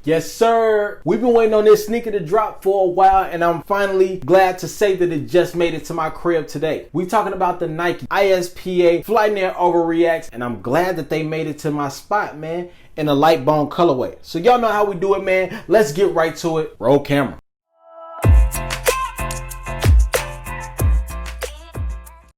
Yes, sir. We've been waiting on this sneaker to drop for a while, and I'm finally glad to say that it just made it to my crib today. We're talking about the Nike ISPA Flyknit Overreact, and I'm glad that they made it to my spot, man, in a light bone colorway. So y'all know how we do it, man. Let's get right to it. Roll camera.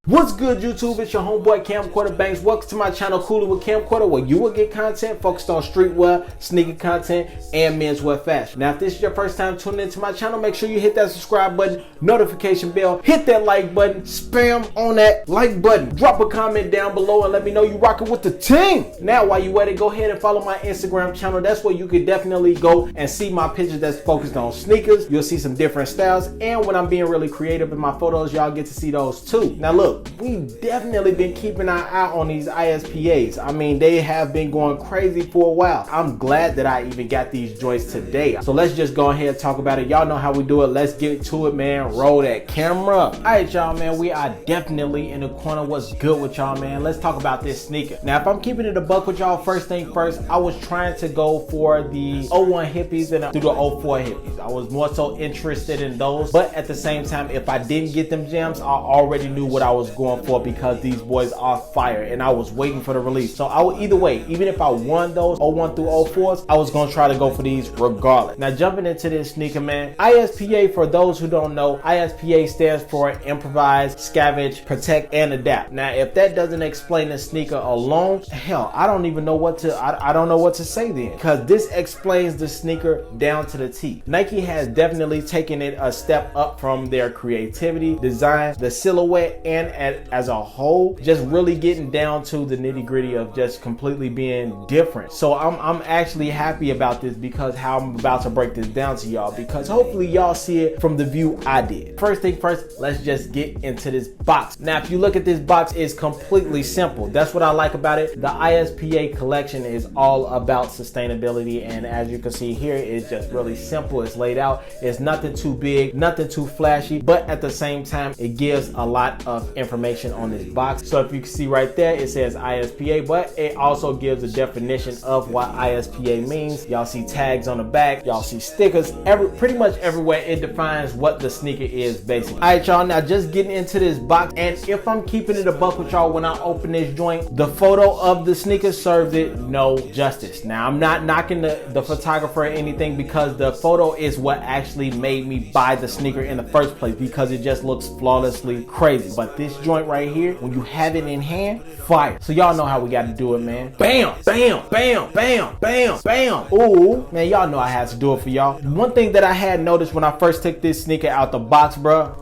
What's good, YouTube? It's your homeboy Camcorder Banks. Welcome to my channel, Cooling with Camcorder, where you will get content focused on streetwear, sneaker content, and menswear fashion. Now, if this is your first time tuning into my channel, make sure you hit that subscribe button, notification bell, hit that like button, spam on that like button. Drop a comment down below and let me know you rocking with the team. Now, while you at it, go ahead and follow my Instagram channel. That's where you could definitely go and see my pictures that's focused on sneakers. You'll see some different styles, and when I'm being really creative in my photos, y'all get to see those too. Now, look. We've definitely been keeping our eye on these ISPAs. I mean, they have been going crazy for a while. I'm glad that I even got these joints today. So let's just go ahead and talk about it. Y'all know how we do it. Let's get to it, man. Roll that camera. All right, y'all, man. We are definitely in the corner. What's good with y'all, man? Let's talk about this sneaker. Now, if I'm keeping it a buck with y'all, first thing first, I was trying to go for the 01 hippies and through the 04 hippies. I was more so interested in those, but at the same time, if I didn't get them gems, I already knew what I was going for because these boys are fire and I was waiting for the release. So I would either way, even if I won those 01 through 04s, I was going to try to go for these regardless. Now, jumping into this sneaker, man, ISPA, for those who don't know, ISPA stands for improvise, scavenge, protect, and adapt. Now, if that doesn't explain the sneaker alone, hell, I don't even know what to, I don't know what to say then, because this explains the sneaker down to the T. Nike has definitely taken it a step up from their creativity, design, the silhouette, and as a whole, just really getting down to the nitty gritty of just completely being different. So I'm actually happy about this because how I'm about to break this down to y'all, because hopefully y'all see it from the view I did. First thing first, let's just get into this box. Now, if you look at this box, it's completely simple. That's what I like about it. The ISPA collection is all about sustainability, and as you can see here, it's just really simple. It's laid out. It's nothing too big, nothing too flashy, but at the same time, it gives a lot of information on this box. So if you can see right there, it says ISPA, but it also gives a definition of what ISPA means. Y'all see tags on the back, y'all see stickers, pretty much everywhere it defines what the sneaker is basically. All right, y'all, now just getting into this box, and if I'm keeping it a buck with y'all, when I open this joint, the photo of the sneaker served it no justice. Now, I'm not knocking the photographer or anything, because the photo is what actually made me buy the sneaker in the first place, because it just looks flawlessly crazy. But this joint right here, when you have it in hand, fire. So y'all know how we got to do it, man. Bam, bam, bam, bam, bam, bam. Ooh, man, y'all know I had to do it for y'all. One thing that I had noticed when I first took this sneaker out the box, bro,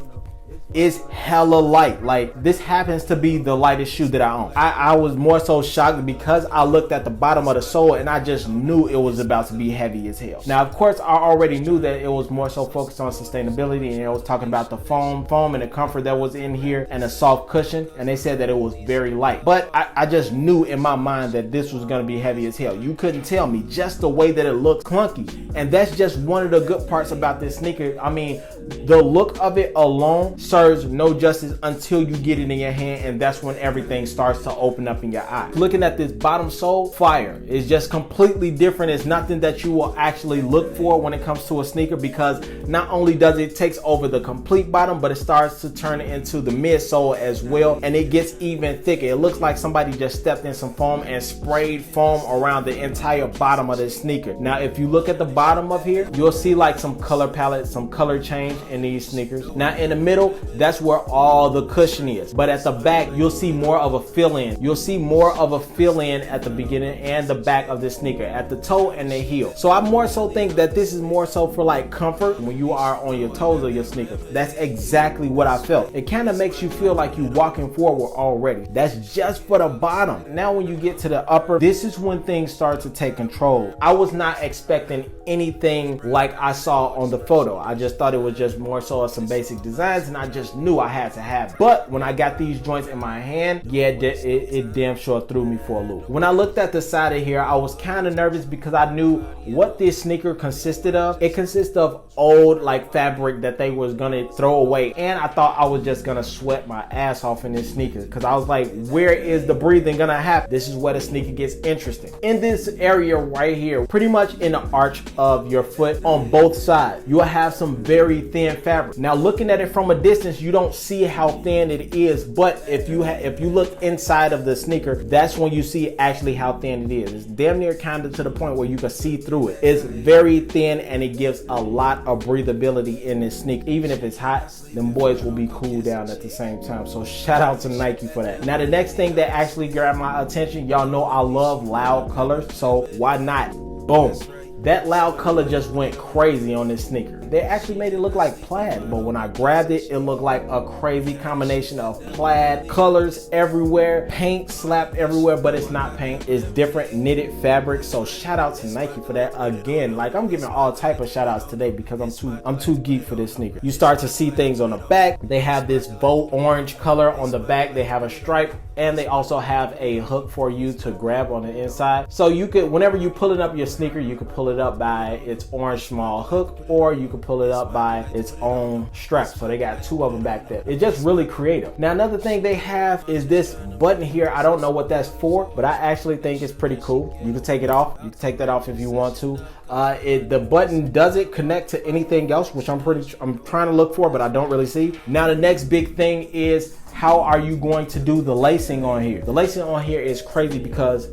is hella light. Like, this happens to be the lightest shoe that I own. I was more so shocked because I looked at the bottom of the sole and I just knew it was about to be heavy as hell. Now, of course, I already knew that it was more so focused on sustainability, and it was talking about the foam and the comfort that was in here and a soft cushion, and they said that it was very light. But I just knew in my mind that this was gonna be heavy as hell. You couldn't tell me, just the way that it looked clunky. And that's just one of the good parts about this sneaker. I mean, the look of it alone serves no justice until you get it in your hand, and that's when everything starts to open up in your eye. Looking at this bottom sole, fire. It's just completely different. It's nothing that you will actually look for when it comes to a sneaker, because not only does it takes over the complete bottom, but it starts to turn it into the midsole as well, and it gets even thicker. It looks like somebody just stepped in some foam and sprayed foam around the entire bottom of this sneaker. Now, if you look at the bottom of here, you'll see like some color palette, some color change in these sneakers. Now, in the middle, that's where all the cushion is, but at the back, you'll see more of a fill-in. You'll see more of a fill-in at the beginning and the back of the sneaker, at the toe and the heel. So I more so think that this is more so for like comfort when you are on your toes of your sneaker. That's exactly what I felt. It kind of makes you feel like you walking forward already. That's just for the bottom. Now, when you get to the upper, this is when things start to take control. I was not expecting anything like I saw on the photo. I just thought it was just more so of some basic designs, and I just just knew I had to have it. But when I got these joints in my hand, yeah, it damn sure threw me for a loop. When I looked at the side of here, I was kind of nervous because I knew what this sneaker consisted of. It consists of old like fabric that they was gonna throw away, and I thought I was just gonna sweat my ass off in this sneaker because I was like, where is the breathing gonna happen? This is where the sneaker gets interesting. In this area right here, pretty much in the arch of your foot on both sides, you will have some very thin fabric. Now looking at it from a distance, you don't see how thin it is, but if you look inside of the sneaker, that's when you see actually how thin it is. It's damn near kind of to the point where you can see through it. It's very thin and it gives a lot of breathability in this sneaker. Even if it's hot, them boys will be cooled down at the same time. So shout out to Nike for that. Now the next thing that actually grabbed my attention, y'all know I love loud colors, so why not? Boom. That loud color just went crazy on this sneaker. They actually made it look like plaid, but when I grabbed it, it looked like a crazy combination of plaid, colors everywhere, paint slapped everywhere, but it's not paint. It's different knitted fabric. So shout out to Nike for that. Again, like I'm giving all type of shout outs today because I'm too geek for this sneaker. You start to see things on the back. They have this boat orange color on the back. They have a stripe, and they also have a hook for you to grab on the inside. So you could, whenever you pull it up your sneaker, you could pull it up by its orange small hook, or you could pull it up by its own strap. So they got two of them back there. It's just really creative. Now another thing they have is this button here. I don't know what that's for, but I actually think it's pretty cool. You can take it off. You can take that off if you want to. The button doesn't connect to anything else, which I'm trying to look for, but I don't really see. Now the next big thing is, how are you going to do the lacing on here? The lacing on here is crazy because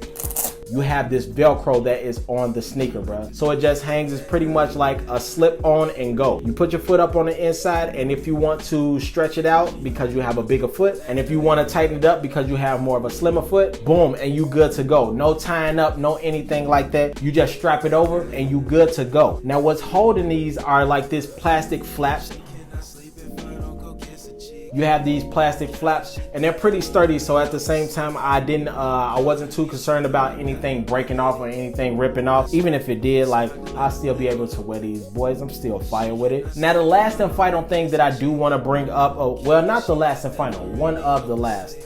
you have this Velcro that is on the sneaker, bro. So it just hangs. It's pretty much like a slip on and go. You put your foot up on the inside, and if you want to stretch it out because you have a bigger foot, and if you want to tighten it up because you have more of a slimmer foot, boom, and you good to go. No tying up, no anything like that. You just strap it over and you good to go. Now what's holding these are like this plastic flaps. You have these plastic flaps and they're pretty sturdy, so at the same time I wasn't too concerned about anything breaking off or anything ripping off. Even if it did, like, I'll still be able to wear these boys. I'm still fire with it. Now the last and final thing that I do want to bring up, well, not the last and final, one of the last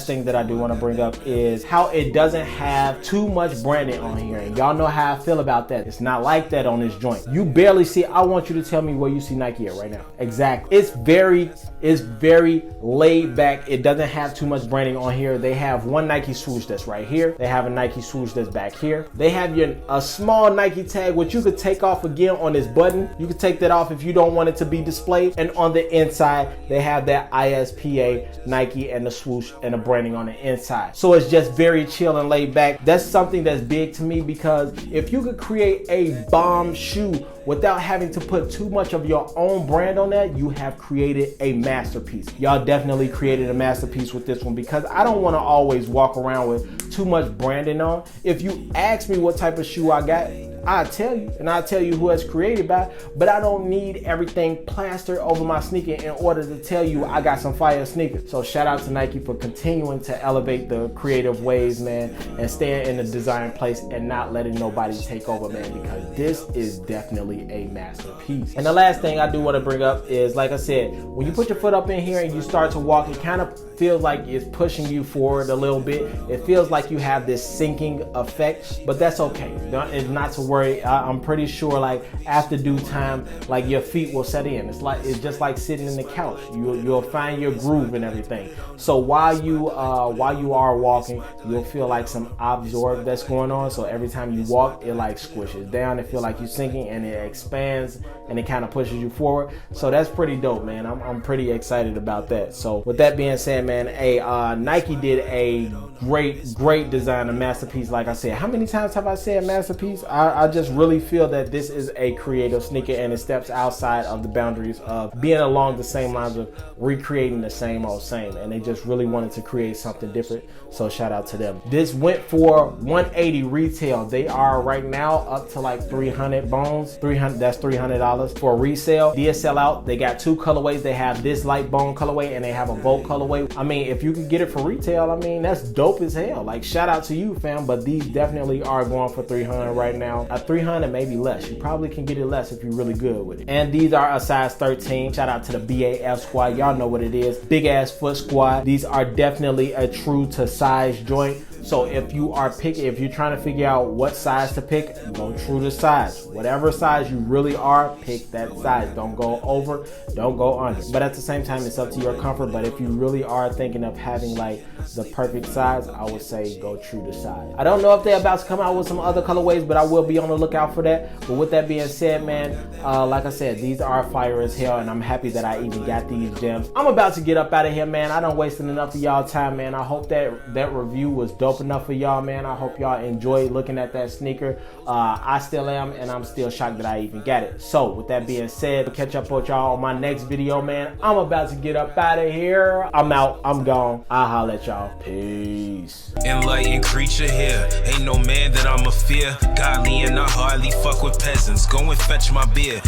thing that I do want to bring up is how it doesn't have too much branding on here. And y'all know how I feel about that. It's not like that on this joint. You barely see. I want you to tell me where you see Nike at right now. Exactly. It's very laid back. It doesn't have too much branding on here. They have one Nike swoosh that's right here. They have a Nike swoosh that's back here. They have a small Nike tag, which you could take off again on this button. You could take that off if you don't want it to be displayed. And on the inside, they have that ISPA Nike and the swoosh and the branding on the inside. So it's just very chill and laid back. That's something that's big to me, because if you could create a bomb shoe without having to put too much of your own brand on that, you have created a masterpiece. Y'all definitely created a masterpiece with this one, because I don't want to always walk around with too much branding on. If you ask me what type of shoe I got, I'll tell you, and I'll tell you who it's created by, but I don't need everything plastered over my sneaker in order to tell you I got some fire sneakers. So shout out to Nike for continuing to elevate the creative ways, man, and staying in the design place and not letting nobody take over, man, because this is definitely a masterpiece. And the last thing I do want to bring up is, like I said, when you put your foot up in here and you start to walk, it kind of feels like it's pushing you forward a little bit. It feels like you have this sinking effect, but that's okay. It's not to worry. I'm pretty sure, like, after due time, like, your feet will set in. It's just like sitting in the couch. You'll find your groove and everything. So while you are walking, you'll feel like some absorb that's going on. So every time you walk, it like squishes down. It feel like you're sinking, and it expands and it kind of pushes you forward. So that's pretty dope, man. I'm pretty excited about that. So with that being said, man, Nike did a great design, a masterpiece. Like I said, how many times have I said masterpiece? I just really feel that this is a creative sneaker, and it steps outside of the boundaries of being along the same lines of recreating the same old same, and they just really wanted to create something different. So shout out to them. This went for $180 retail. They are right now up to like 300 bones. That's $300 for resale. Did sell out. They got two colorways. They have this light bone colorway and they have a Volt colorway. I mean, if you could get it for retail, I mean, that's dope as hell. Like, shout out to you, fam. But these definitely are going for $300 right now. $300, maybe less. You probably can get it less if you're really good with it. And these are a size 13. Shout out to the BAF squad. Y'all know what it is. Big ass foot squad. These are definitely a true to size joint. So if you are if you're trying to figure out what size to pick, go true to size. Whatever size you really are, pick that size. Don't go over, don't go under. But at the same time, it's up to your comfort. But if you really are thinking of having like the perfect size, I would say go true to size. I don't know if they're about to come out with some other colorways, but I will be on the lookout for that. But with that being said, man, like I said, these are fire as hell, and I'm happy that I even got these gems. I'm about to get up out of here, man. I done wasted enough of y'all time, man. I hope that review was dope enough for y'all, man. I hope y'all enjoyed looking at that sneaker. I still am, and I'm still shocked that I even got it. So with that being said, I'll catch up with y'all on my next video, man. I'm about to get up out of here. I'm out, I'm gone. I'll holler at y'all. Peace. Enlightened creature here, ain't no man that I'ma fear. Godly and I hardly fuck with peasants. Go and fetch my beer.